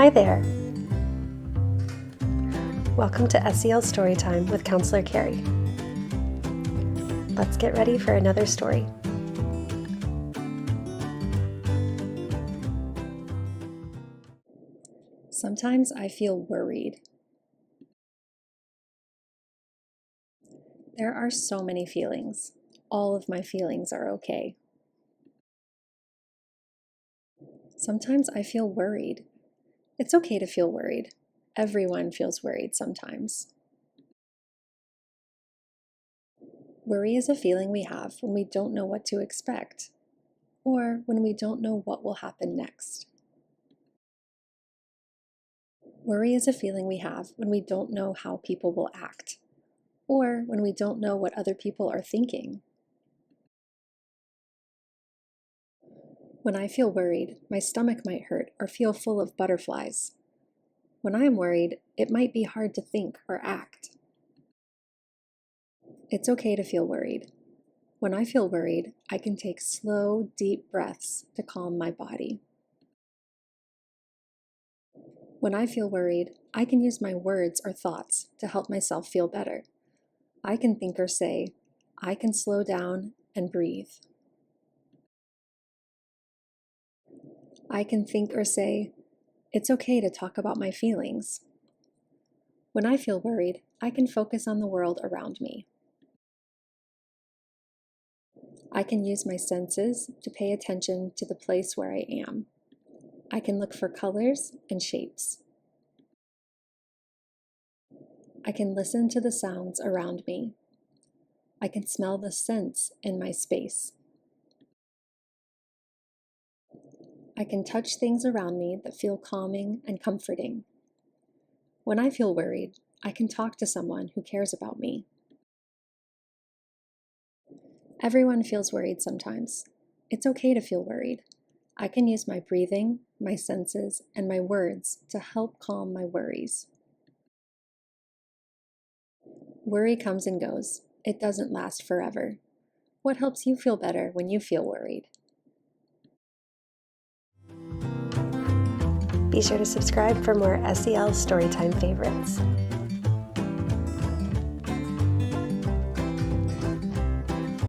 Hi there! Welcome to SEL Storytime with Counselor Keri. Let's get ready for another story. Sometimes I feel worried. There are so many feelings. All of my feelings are okay. Sometimes I feel worried. It's okay to feel worried. Everyone feels worried sometimes. Worry is a feeling we have when we don't know what to expect, or when we don't know what will happen next. Worry is a feeling we have when we don't know how people will act, or when we don't know what other people are thinking. When I feel worried, my stomach might hurt or feel full of butterflies. When I am worried, it might be hard to think or act. It's okay to feel worried. When I feel worried, I can take slow, deep breaths to calm my body. When I feel worried, I can use my words or thoughts to help myself feel better. I can think or say, I can slow down and breathe. I can think or say, it's okay to talk about my feelings. When I feel worried, I can focus on the world around me. I can use my senses to pay attention to the place where I am. I can look for colors and shapes. I can listen to the sounds around me. I can smell the scents in my space. I can touch things around me that feel calming and comforting. When I feel worried, I can talk to someone who cares about me. Everyone feels worried sometimes. It's okay to feel worried. I can use my breathing, my senses, and my words to help calm my worries. Worry comes and goes. It doesn't last forever. What helps you feel better when you feel worried? Be sure to subscribe for more SEL Storytime favorites.